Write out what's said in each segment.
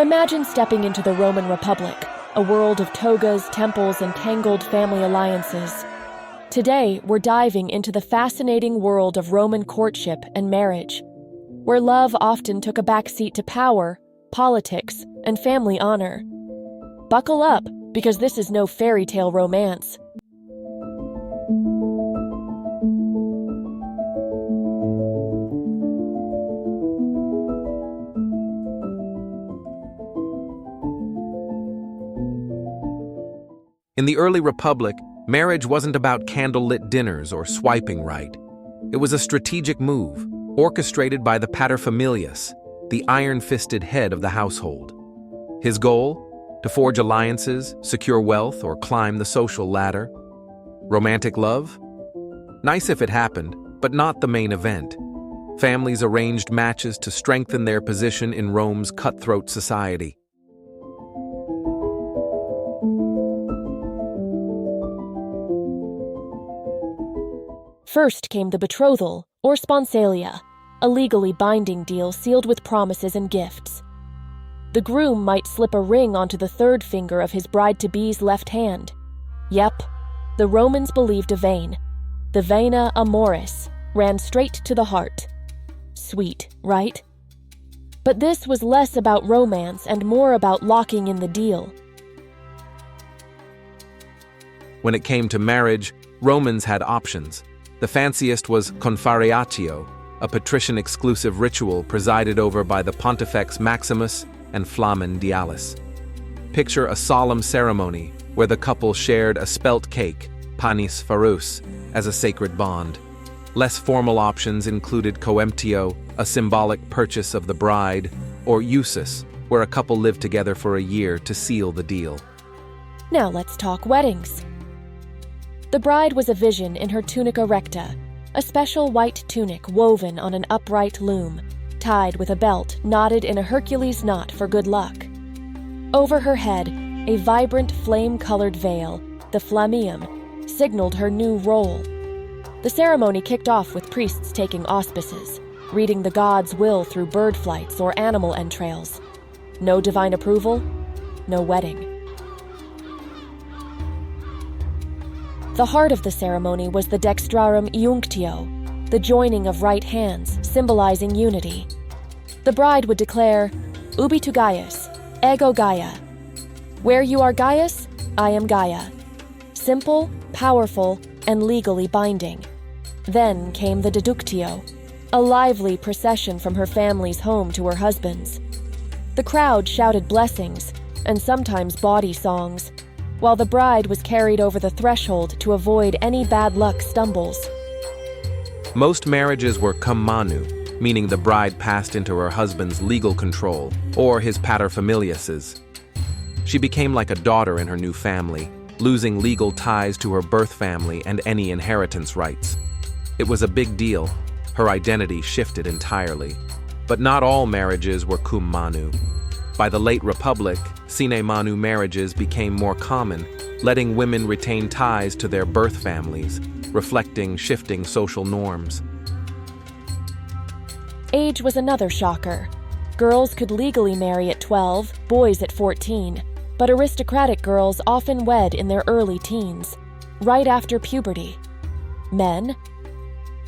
Imagine stepping into the Roman Republic, a world of togas, temples, and tangled family alliances. Today, we're diving into the fascinating world of Roman courtship and marriage, where love often took a backseat to power, politics, and family honor. Buckle up, because this is no fairy tale romance. In the early Republic, marriage wasn't about candlelit dinners or swiping right. It was a strategic move, orchestrated by the paterfamilias, the iron-fisted head of the household. His goal? To forge alliances, secure wealth, or climb the social ladder. Romantic love? Nice if it happened, but not the main event. Families arranged matches to strengthen their position in Rome's cutthroat society. First came the betrothal, or sponsalia, a legally binding deal sealed with promises and gifts. The groom might slip a ring onto the third finger of his bride-to-be's left hand. Yep, the Romans believed a vein. The vena amoris ran straight to the heart. Sweet, right? But this was less about romance and more about locking in the deal. When it came to marriage, Romans had options. The fanciest was confarreatio, a patrician-exclusive ritual presided over by the Pontifex Maximus and Flamen Dialis. Picture a solemn ceremony where the couple shared a spelt cake, panis farus, as a sacred bond. Less formal options included coemptio, a symbolic purchase of the bride, or usus, where a couple lived together for a year to seal the deal. Now let's talk weddings. The bride was a vision in her tunica recta, a special white tunic woven on an upright loom, tied with a belt knotted in a Hercules knot for good luck. Over her head, a vibrant flame-colored veil, the flammeum, signaled her new role. The ceremony kicked off with priests taking auspices, reading the gods' will through bird flights or animal entrails. No divine approval, no wedding. The heart of the ceremony was the dextrarum iunctio, the joining of right hands, symbolizing unity. The bride would declare, Ubi tu Gaius, ego Gaia. Where you are Gaius, I am Gaia. Simple, powerful, and legally binding. Then came the deductio, a lively procession from her family's home to her husband's. The crowd shouted blessings, and sometimes bawdy songs, while the bride was carried over the threshold to avoid any bad luck stumbles. Most marriages were cum manu, meaning the bride passed into her husband's legal control, or his paterfamilias's. She became like a daughter in her new family, losing legal ties to her birth family and any inheritance rights. It was a big deal. Her identity shifted entirely. But not all marriages were cum manu. By the late Republic, sine manu marriages became more common, letting women retain ties to their birth families, reflecting shifting social norms. Age was another shocker. Girls could legally marry at 12, boys at 14, but aristocratic girls often wed in their early teens, right after puberty. Men?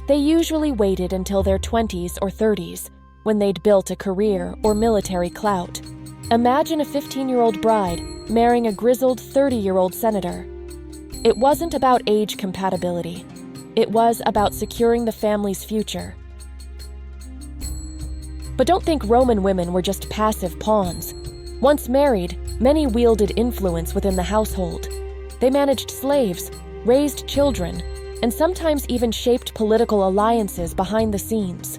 They usually waited until their 20s or 30s, when they'd built a career or military clout. Imagine a 15-year-old bride marrying a grizzled 30-year-old senator. It wasn't about age compatibility. It was about securing the family's future. But don't think Roman women were just passive pawns. Once married, many wielded influence within the household. They managed slaves, raised children, and sometimes even shaped political alliances behind the scenes.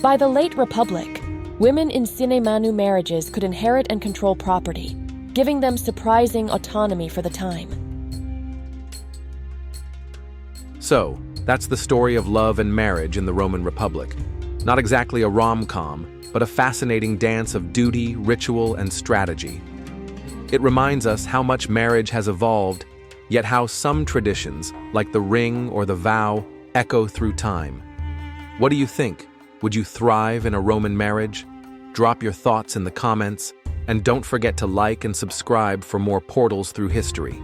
By the late Republic, women in sine manu marriages could inherit and control property, giving them surprising autonomy for the time. So, that's the story of love and marriage in the Roman Republic. Not exactly a rom-com, but a fascinating dance of duty, ritual, and strategy. It reminds us how much marriage has evolved, yet how some traditions, like the ring or the vow, echo through time. What do you think? Would you thrive in a Roman marriage? Drop your thoughts in the comments, And don't forget to like and subscribe for more portals through history.